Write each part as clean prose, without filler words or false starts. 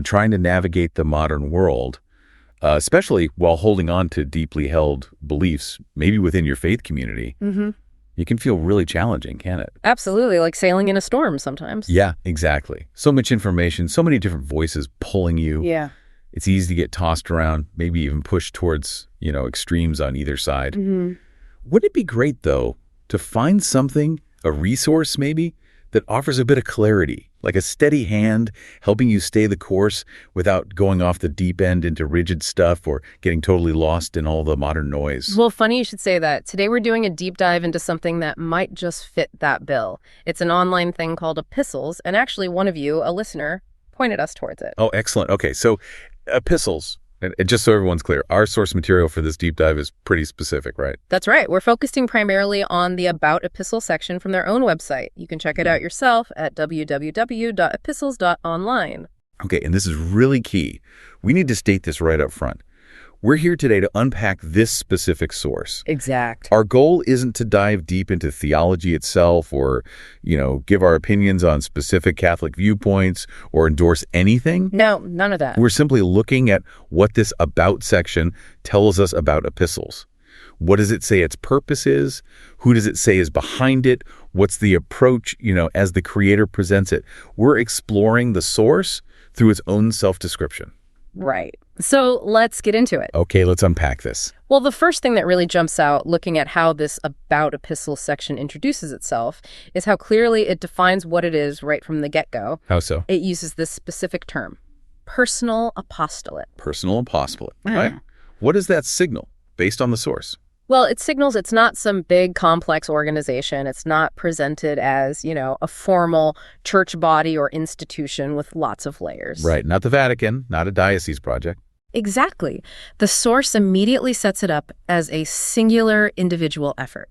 trying to navigate the modern world, especially while holding on to deeply held beliefs, maybe within your faith community, it can feel really challenging, can't it? Absolutely, like sailing in a storm sometimes. Yeah, exactly. So much information, so many different voices pulling you. Yeah. It's easy to get tossed around, maybe even pushed towards, extremes on either side. Wouldn't it be great, though, to find something, a resource maybe, that offers a bit of clarity, like a steady hand helping you stay the course without going off the deep end into rigid stuff or getting totally lost in all the modern noise? Well, funny you should say that. Today we're doing a deep dive into something that might just fit that bill. It's an online thing called Epistles, and actually one of you, a listener, pointed us towards it. Oh, excellent. Okay, so Epistles, and just so everyone's clear, our source material for this deep dive is pretty specific, right? That's right. We're focusing primarily on the About Epistle section from their own website. You can check it out yourself at www.epistles.online. Okay, and this is really key. We need to state this right up front. We're here today to unpack this specific source. Exact. Our goal isn't to dive deep into theology itself or, give our opinions on specific Catholic viewpoints or endorse anything. No, none of that. We're simply looking at what this About section tells us about epistles. What does it say its purpose is? Who does it say is behind it? What's the approach, as the creator presents it? We're exploring the source through its own self-description. Right. So let's get into it. Okay, let's unpack this. Well, the first thing that really jumps out looking at how this About Epistles section introduces itself is how clearly it defines what it is right from the get-go. How so? It uses this specific term, personal apostolate. Personal apostolate, right? What does that signal based on the source? Well, it signals it's not some big, complex organization. It's not presented as, a formal church body or institution with lots of layers. Right. Not the Vatican, not a diocese project. Exactly. The source immediately sets it up as a singular individual effort.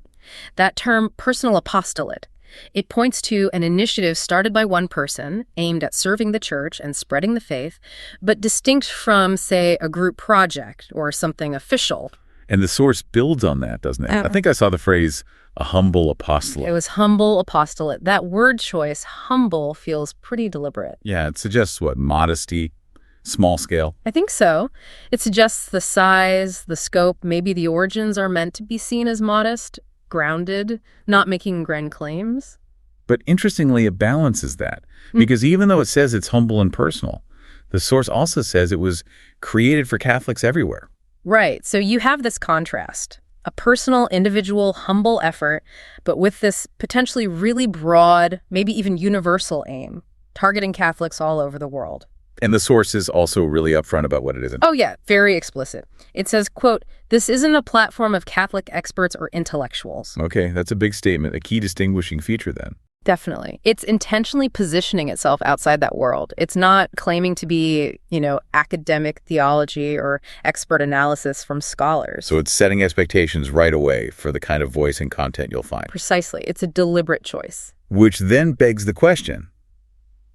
That term, personal apostolate, it points to an initiative started by one person aimed at serving the church and spreading the faith, but distinct from, say, a group project or something official. And the source builds on that, doesn't it? I think I saw the phrase, a humble apostolate. It was humble apostolate. That word choice, humble, feels pretty deliberate. Yeah, it suggests what? Modesty, small scale? I think so. It suggests the size, the scope, maybe the origins are meant to be seen as modest, grounded, not making grand claims. But interestingly, it balances that. Because even though it says it's humble and personal, the source also says it was created for Catholics everywhere. Right. So you have this contrast, a personal, individual, humble effort, but with this potentially really broad, maybe even universal aim, targeting Catholics all over the world. And the source is also really upfront about what it isn't. Oh, yeah, very explicit. It says, quote, "This isn't a platform of Catholic experts or intellectuals." Okay, that's a big statement, a key distinguishing feature then. Definitely. It's intentionally positioning itself outside that world. It's not claiming to be, academic theology or expert analysis from scholars. So it's setting expectations right away for the kind of voice and content you'll find. Precisely. It's a deliberate choice. Which then begs the question,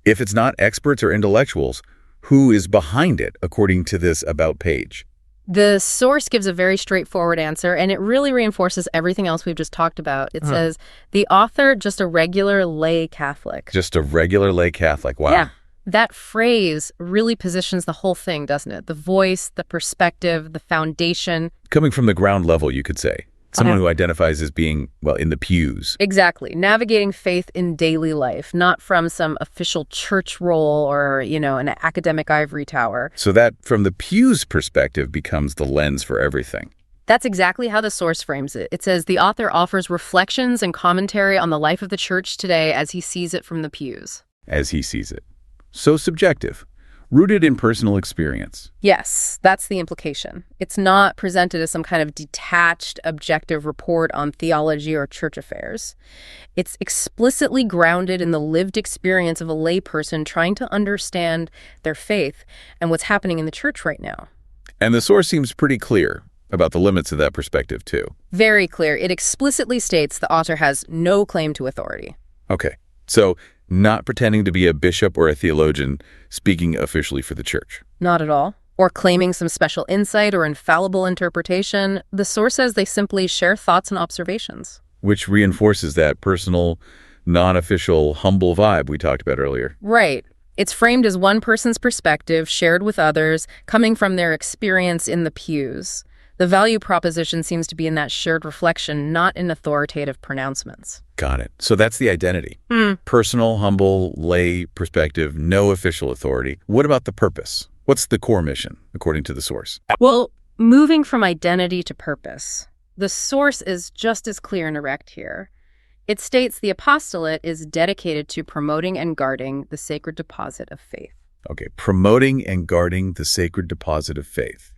if it's not experts or intellectuals, who is behind it, according to this About page? The source gives a very straightforward answer, and it really reinforces everything else we've just talked about. It says, the author, just a regular lay Catholic. Just a regular lay Catholic. Wow. Yeah. That phrase really positions the whole thing, doesn't it? The voice, the perspective, the foundation. Coming from the ground level, you could say. Someone who identifies as being, in the pews. Exactly. Navigating faith in daily life, not from some official church role or, an academic ivory tower. So that, from the pews perspective, becomes the lens for everything. That's exactly how the source frames it. It says the author offers reflections and commentary on the life of the church today as he sees it from the pews. As he sees it. So subjective. Rooted in personal experience. Yes, that's the implication. It's not presented as some kind of detached, objective report on theology or church affairs. It's explicitly grounded in the lived experience of a layperson trying to understand their faith and what's happening in the church right now. And the source seems pretty clear about the limits of that perspective, too. Very clear. It explicitly states the author has no claim to authority. Okay, so not pretending to be a bishop or a theologian speaking officially for the church. Not at all. Or claiming some special insight or infallible interpretation. The source says they simply share thoughts and observations. Which reinforces that personal, non-official, humble vibe we talked about earlier. Right. It's framed as one person's perspective, shared with others, coming from their experience in the pews. The value proposition seems to be in that shared reflection, not in authoritative pronouncements. Got it. So that's the identity. Personal, humble, lay perspective, no official authority. What about the purpose? What's the core mission, according to the source? Well, moving from identity to purpose, the source is just as clear and direct here. It states the apostolate is dedicated to promoting and guarding the sacred deposit of faith. Okay, promoting and guarding the sacred deposit of faith.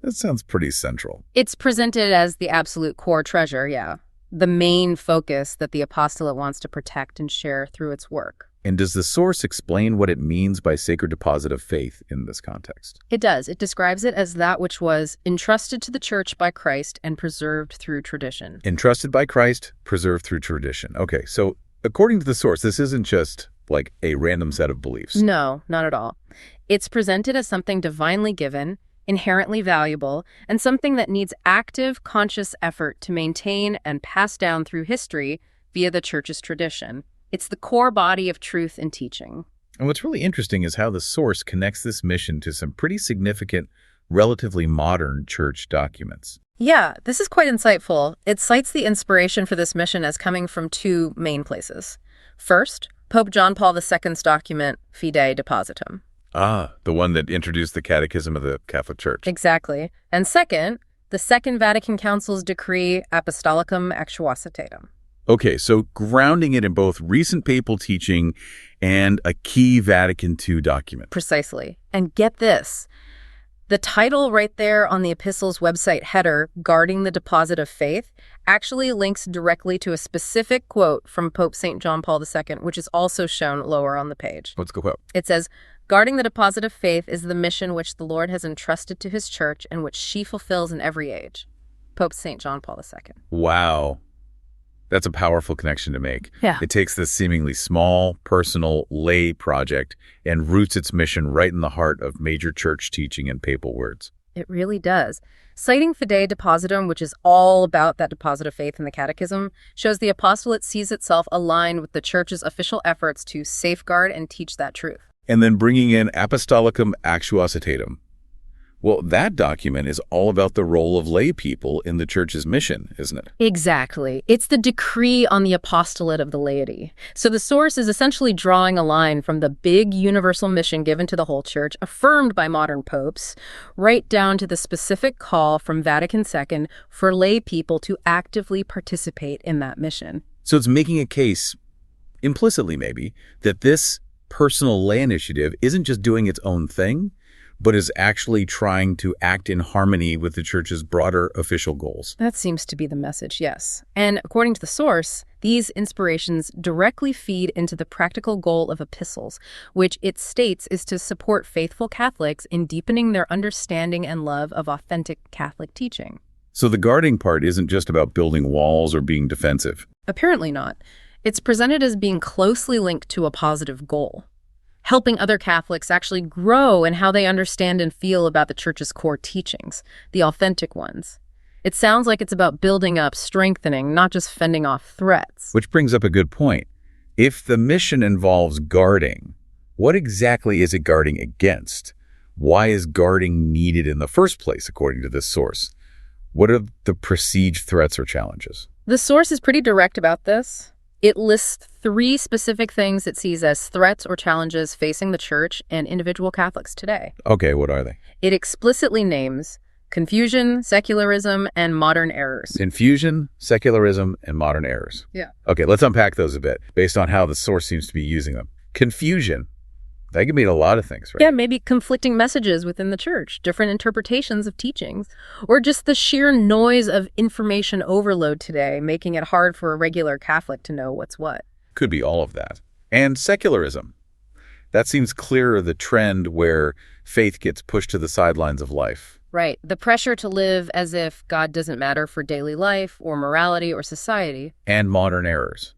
That sounds pretty central. It's presented as the absolute core treasure, yeah. The main focus that the apostolate wants to protect and share through its work. And does the source explain what it means by sacred deposit of faith in this context? It does. It describes it as that which was entrusted to the church by Christ and preserved through tradition. Entrusted by Christ, preserved through tradition. Okay, so according to the source, this isn't just like a random set of beliefs. No, not at all. It's presented as something divinely given, inherently valuable, and something that needs active, conscious effort to maintain and pass down through history via the church's tradition. It's the core body of truth and teaching. And what's really interesting is how the source connects this mission to some pretty significant, relatively modern church documents. Yeah, this is quite insightful. It cites the inspiration for this mission as coming from two main places. First, Pope John Paul II's document, Fidei Depositum. Ah, the one that introduced the Catechism of the Catholic Church. Exactly. And second, the Second Vatican Council's decree, Apostolicam Actuositatem. Okay, so grounding it in both recent papal teaching and a key Vatican II document. Precisely. And get this. The title right there on the Epistles website header, Guarding the Deposit of Faith, actually links directly to a specific quote from Pope St. John Paul II, which is also shown lower on the page. What's the quote? It says, "Guarding the deposit of faith is the mission which the Lord has entrusted to his church and which she fulfills in every age." Pope St. John Paul II. Wow. That's a powerful connection to make. Yeah. It takes this seemingly small, personal, lay project and roots its mission right in the heart of major church teaching and papal words. It really does. Citing Fidei Depositum, which is all about that deposit of faith in the Catechism, shows the apostolate sees itself aligned with the Church's official efforts to safeguard and teach that truth. And then bringing in Apostolicam Actuositatem. Well, that document is all about the role of lay people in the Church's mission, isn't it? Exactly. It's the decree on the apostolate of the laity. So the source is essentially drawing a line from the big universal mission given to the whole Church, affirmed by modern popes, right down to the specific call from Vatican II for lay people to actively participate in that mission. So it's making a case, implicitly maybe, that this personal lay initiative isn't just doing its own thing, but is actually trying to act in harmony with the Church's broader official goals. That seems to be the message, yes. And according to the source, these inspirations directly feed into the practical goal of Epistles, which it states is to support faithful Catholics in deepening their understanding and love of authentic Catholic teaching. So the guarding part isn't just about building walls or being defensive. Apparently not. It's presented as being closely linked to a positive goal, helping other Catholics actually grow in how they understand and feel about the Church's core teachings, the authentic ones. It sounds like it's about building up, strengthening, not just fending off threats. Which brings up a good point. If the mission involves guarding, what exactly is it guarding against? Why is guarding needed in the first place, according to this source? What are the perceived threats or challenges? The source is pretty direct about this. It lists 3 specific things it sees as threats or challenges facing the Church and individual Catholics today. Okay, what are they? It explicitly names confusion, secularism, and modern errors. Confusion, secularism, and modern errors. Yeah. Okay, let's unpack those a bit based on how the source seems to be using them. Confusion. That can mean a lot of things, right? Yeah, maybe conflicting messages within the Church, different interpretations of teachings, or just the sheer noise of information overload today, making it hard for a regular Catholic to know what's what. Could be all of that. And secularism. That seems clearer the trend where faith gets pushed to the sidelines of life. Right. The pressure to live as if God doesn't matter for daily life or morality or society. And modern errors.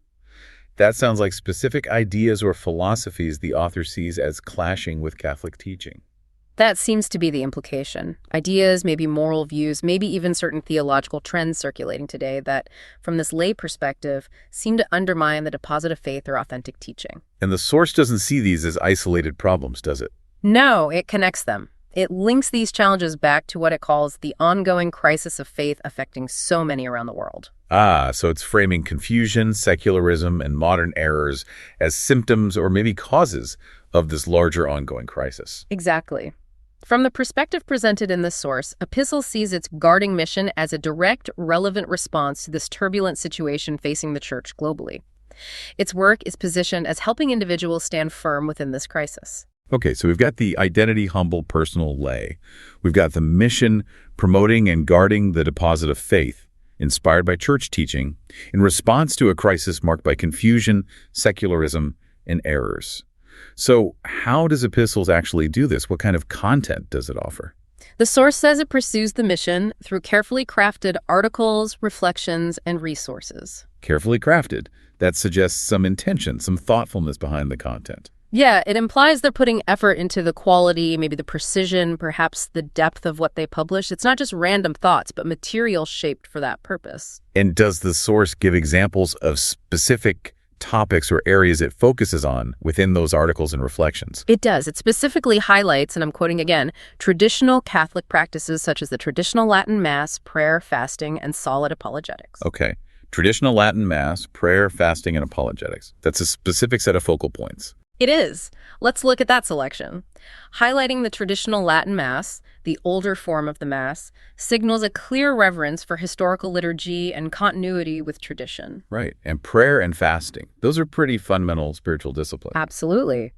That sounds like specific ideas or philosophies the author sees as clashing with Catholic teaching. That seems to be the implication. Ideas, maybe moral views, maybe even certain theological trends circulating today that, from this lay perspective, seem to undermine the deposit of faith or authentic teaching. And the source doesn't see these as isolated problems, does it? No, it connects them. It links these challenges back to what it calls the ongoing crisis of faith affecting so many around the world. So it's framing confusion, secularism, and modern errors as symptoms or maybe causes of this larger ongoing crisis. Exactly. From the perspective presented in this source, Epistles sees its guarding mission as a direct, relevant response to this turbulent situation facing the church globally. Its work is positioned as helping individuals stand firm within this crisis. Okay, so we've got the identity, humble, personal lay. We've got the mission, promoting and guarding the deposit of faith, inspired by church teaching, in response to a crisis marked by confusion, secularism, and errors. So how does Epistles actually do this? What kind of content does it offer? The source says it pursues the mission through carefully crafted articles, reflections, and resources. Carefully crafted. That suggests some intention, some thoughtfulness behind the content. Yeah, it implies they're putting effort into the quality, maybe the precision, perhaps the depth of what they publish. It's not just random thoughts, but material shaped for that purpose. And does the source give examples of specific topics or areas it focuses on within those articles and reflections? It does. It specifically highlights, and I'm quoting again, traditional Catholic practices such as the traditional Latin Mass, prayer, fasting, and solid apologetics. Okay. Traditional Latin Mass, prayer, fasting, and apologetics. That's a specific set of focal points. It is. Let's look at that selection. Highlighting the traditional Latin Mass, the older form of the Mass, signals a clear reverence for historical liturgy and continuity with tradition. Right. And prayer and fasting. Those are pretty fundamental spiritual disciplines. Absolutely.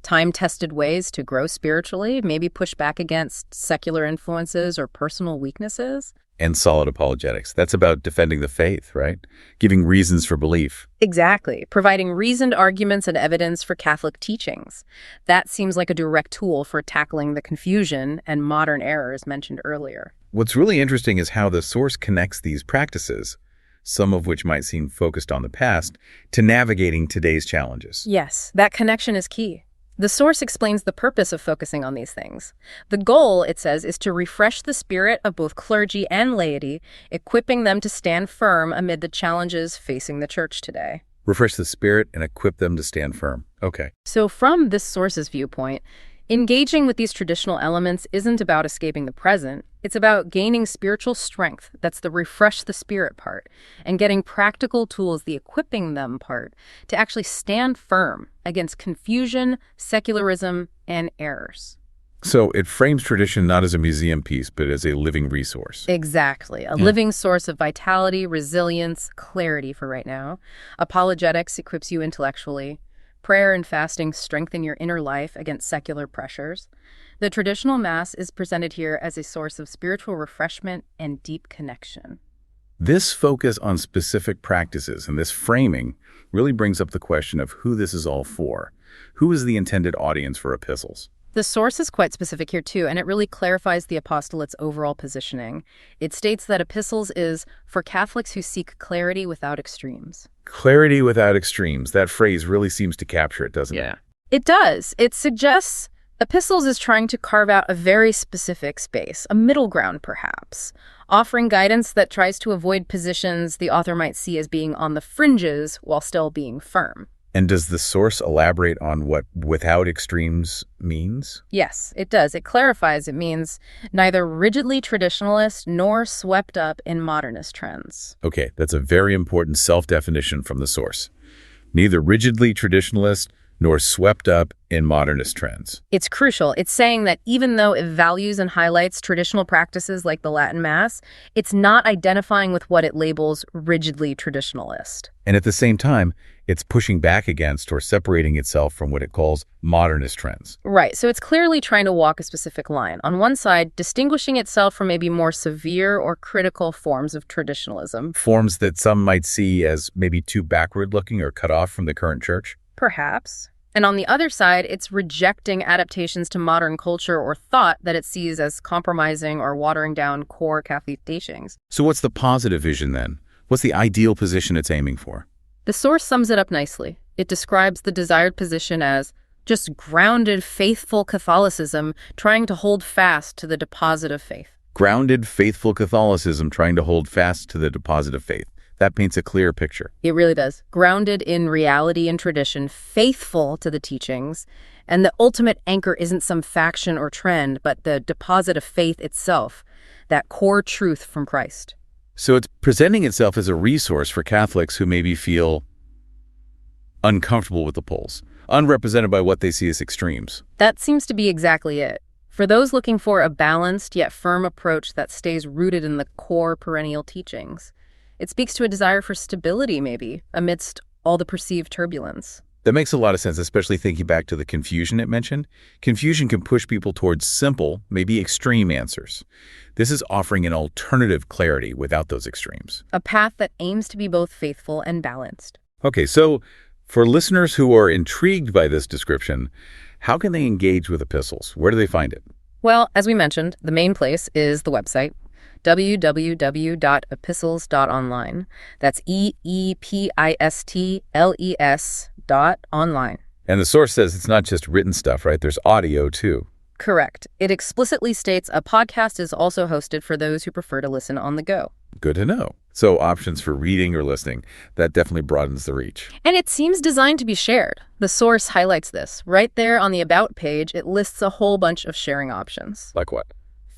Time-tested ways to grow spiritually, maybe push back against secular influences or personal weaknesses. And solid apologetics. That's about defending the faith, right? Giving reasons for belief. Exactly. Providing reasoned arguments and evidence for Catholic teachings. That seems like a direct tool for tackling the confusion and modern errors mentioned earlier. What's really interesting is how the source connects these practices, some of which might seem focused on the past, to navigating today's challenges. Yes, that connection is key. The source explains the purpose of focusing on these things. The goal, it says, is to refresh the spirit of both clergy and laity, equipping them to stand firm amid the challenges facing the church today. Refresh the spirit and equip them to stand firm. Okay. So from this source's viewpoint, engaging with these traditional elements isn't about escaping the present. It's about gaining spiritual strength. That's the refresh the spirit part, and getting practical tools, the equipping them part, to actually stand firm against confusion, secularism, and errors. So it frames tradition not as a museum piece, but as a living resource. Exactly. A living source of vitality, resilience, clarity for right now. Apologetics equips you intellectually. Prayer and fasting strengthen your inner life against secular pressures. The traditional Mass is presented here as a source of spiritual refreshment and deep connection. This focus on specific practices and this framing really brings up the question of who this is all for. Who is the intended audience for epistles? The source is quite specific here too, and it really clarifies the apostolate's overall positioning. It states that epistles is for Catholics who seek clarity without extremes. Clarity without extremes. That phrase really seems to capture it, doesn't it? It does. It suggests epistles is trying to carve out a very specific space, a middle ground perhaps, offering guidance that tries to avoid positions the author might see as being on the fringes while still being firm. And does the source elaborate on what without extremes means? Yes, it does. It clarifies it means neither rigidly traditionalist nor swept up in modernist trends. Okay, that's a very important self-definition from the source. Neither rigidly traditionalist nor swept up in modernist trends. It's crucial. It's saying that even though it values and highlights traditional practices like the Latin Mass, it's not identifying with what it labels rigidly traditionalist. And at the same time, it's pushing back against or separating itself from what it calls modernist trends. Right. So it's clearly trying to walk a specific line. On one side, distinguishing itself from maybe more severe or critical forms of traditionalism. Forms that some might see as maybe too backward-looking or cut off from the current church. Perhaps. And on the other side, it's rejecting adaptations to modern culture or thought that it sees as compromising or watering down core Catholic teachings. So what's the positive vision then? What's the ideal position it's aiming for? The source sums it up nicely. It describes the desired position as Just grounded, faithful Catholicism trying to hold fast to the deposit of faith. Grounded, faithful Catholicism trying to hold fast to the deposit of faith. That paints a clear picture. It really does. Grounded in reality and tradition, faithful to the teachings, and the ultimate anchor isn't some faction or trend, but the deposit of faith itself, that core truth from Christ. So it's presenting itself as a resource for Catholics who maybe feel uncomfortable with the poles, unrepresented by what they see as extremes. That seems to be exactly it. For those looking for a balanced yet firm approach that stays rooted in the core perennial teachings, it speaks to a desire for stability, maybe, amidst all the perceived turbulence. That makes a lot of sense, especially thinking back to the confusion it mentioned. Confusion can push people towards simple, maybe extreme answers. This is offering an alternative clarity without those extremes. A path that aims to be both faithful and balanced. Okay, so for listeners who are intrigued by this description, how can they engage with epistles? Where do they find it? Well, as we mentioned, the main place is the website, www.epistles.online. That's EEPISTLES.online. And the source says it's not just written stuff, right? There's audio, too. Correct. It explicitly states a podcast is also hosted for those who prefer to listen on the go. Good to know. So options for reading or listening, that definitely broadens the reach. And it seems designed to be shared. The source highlights this. Right there on the About page, it lists a whole bunch of sharing options. Like what?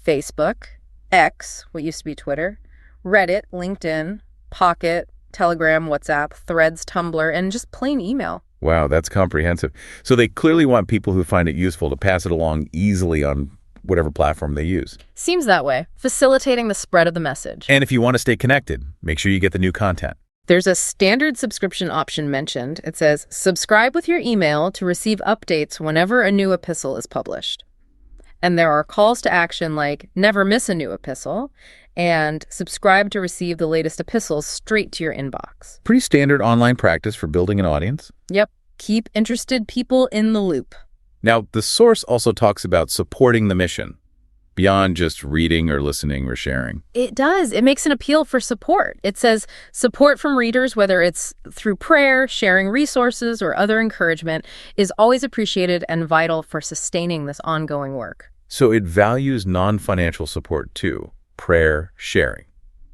Facebook, X, what used to be Twitter, Reddit, LinkedIn, Pocket, Telegram, WhatsApp, Threads, Tumblr, and just plain email. Wow, that's comprehensive. So they clearly want people who find it useful to pass it along easily on whatever platform they use. Seems that way, facilitating the spread of the message. And if you want to stay connected, make sure you get the new content. There's a standard subscription option mentioned. It says, subscribe with your email to receive updates whenever a new epistle is published. And there are calls to action like never miss a new epistle and subscribe to receive the latest epistles straight to your inbox. Pretty standard online practice for building an audience. Yep. Keep interested people in the loop. Now, the source also talks about supporting the mission beyond just reading or listening or sharing. It does. It makes an appeal for support. It says support from readers, whether it's through prayer, sharing resources, or other encouragement, is always appreciated and vital for sustaining this ongoing work. So it values non-financial support too. Prayer, sharing.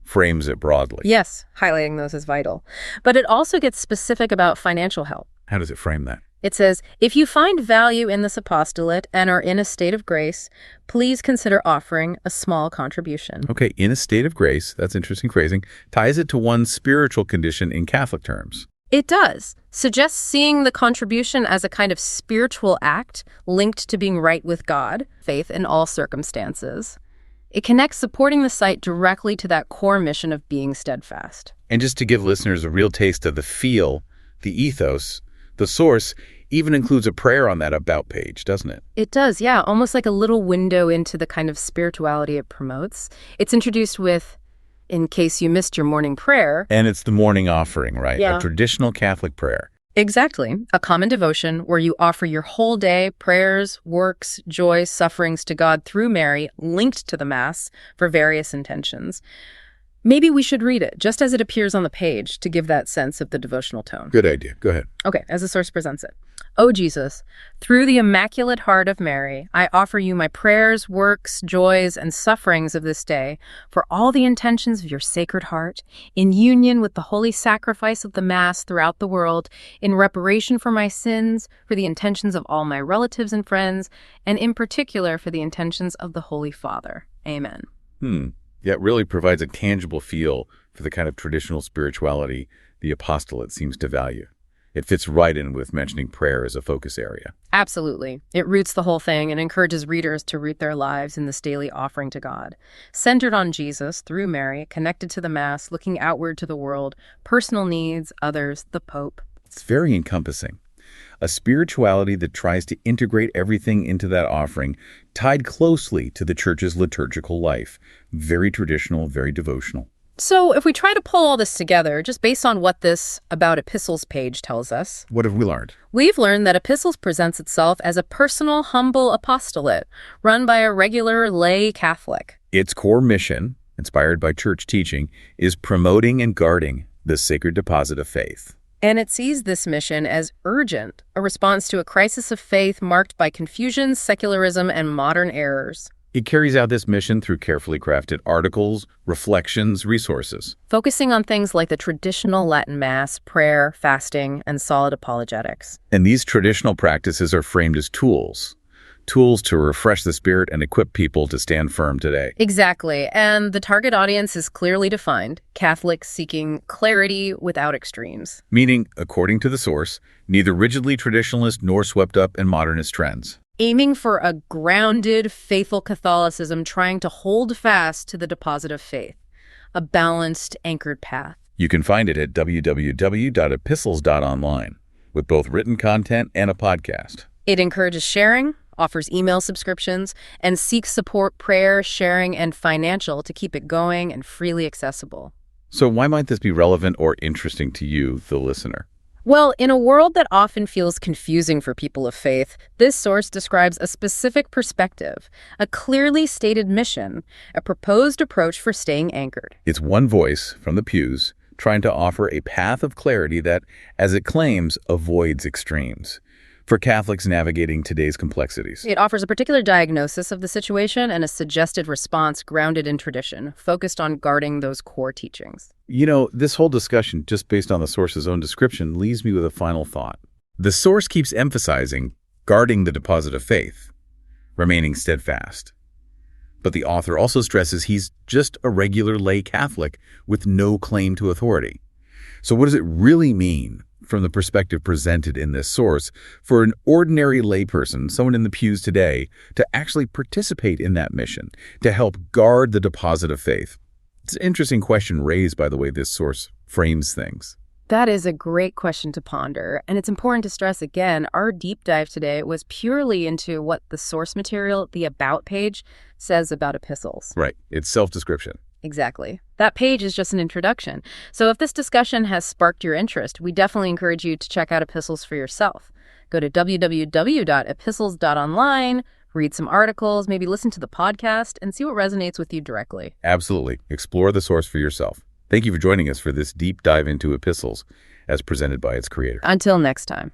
Frames it broadly. Yes, highlighting those as vital. But it also gets specific about financial help. How does it frame that? It says, if you find value in this apostolate and are in a state of grace, please consider offering a small contribution. Okay, in a state of grace, that's interesting phrasing, ties it to one's spiritual condition in Catholic terms. It does. Suggests seeing the contribution as a kind of spiritual act linked to being right with God, faith in all circumstances. It connects supporting the site directly to that core mission of being steadfast. And just to give listeners a real taste of the feel, the ethos, the source even includes a prayer on that About page, doesn't it? It does, yeah, almost like a little window into the kind of spirituality it promotes. It's introduced with, in case you missed your morning prayer. And it's the morning offering, right? Yeah. A traditional Catholic prayer. Exactly. A common devotion where you offer your whole day, prayers, works, joys, sufferings to God through Mary, linked to the Mass for various intentions. Maybe we should read it, just as it appears on the page, to give that sense of the devotional tone. Good idea. Go ahead. Okay, as the source presents it. O Jesus, through the Immaculate Heart of Mary, I offer you my prayers, works, joys, and sufferings of this day for all the intentions of your Sacred Heart, in union with the holy sacrifice of the Mass throughout the world, in reparation for my sins, for the intentions of all my relatives and friends, and in particular for the intentions of the Holy Father. Amen. Yeah, it really provides a tangible feel for the kind of traditional spirituality the apostolate seems to value. It fits right in with mentioning prayer as a focus area. Absolutely. It roots the whole thing and encourages readers to root their lives in this daily offering to God. Centered on Jesus, through Mary, connected to the Mass, looking outward to the world, personal needs, others, the Pope. It's very encompassing. A spirituality that tries to integrate everything into that offering, tied closely to the Church's liturgical life. Very traditional, very devotional. So if we try to pull all this together, just based on what this About Epistles page tells us, What have we learned? We've learned that Epistles presents itself as a personal, humble apostolate run by a regular lay Catholic. Its core mission, inspired by Church teaching, is promoting and guarding the sacred deposit of faith. And it sees this mission as urgent, a response to a crisis of faith marked by confusion, secularism, and modern errors. It carries out this mission through carefully crafted articles, reflections, resources. Focusing on things like the traditional Latin Mass, prayer, fasting, and solid apologetics. And these traditional practices are framed as tools to refresh the spirit and equip people to stand firm today. Exactly. And the target audience is clearly defined: Catholics seeking clarity without extremes. Meaning, according to the source, neither rigidly traditionalist nor swept up in modernist trends. Aiming for a grounded, faithful Catholicism, trying to hold fast to the deposit of faith. A balanced, anchored path. You can find it at www.epistles.online, with both written content and a podcast. It encourages sharing, offers email subscriptions, and seeks support, prayer, sharing, and financial to keep it going and freely accessible. So why might this be relevant or interesting to you, the listener? Well, in a world that often feels confusing for people of faith, this source describes a specific perspective, a clearly stated mission, a proposed approach for staying anchored. It's one voice from the pews trying to offer a path of clarity that, as it claims, avoids extremes for Catholics navigating today's complexities. It offers a particular diagnosis of the situation and a suggested response grounded in tradition, focused on guarding those core teachings. You know, this whole discussion, just based on the source's own description, leaves me with a final thought. The source keeps emphasizing guarding the deposit of faith, remaining steadfast. But the author also stresses he's just a regular lay Catholic with no claim to authority. So what does it really mean, from the perspective presented in this source, for an ordinary layperson, someone in the pews today, to actually participate in that mission, to help guard the deposit of faith? It's an interesting question raised by the way this source frames things. That is a great question to ponder, and it's important to stress again, our deep dive today was purely into what the source material, the About page, says about epistles. Right. It's self-description. Exactly. That page is just an introduction. So if this discussion has sparked your interest, we definitely encourage you to check out Epistles for yourself. Go to www.epistles.online, read some articles, maybe listen to the podcast, and see what resonates with you directly. Absolutely. Explore the source for yourself. Thank you for joining us for this deep dive into epistles as presented by its creator. Until next time.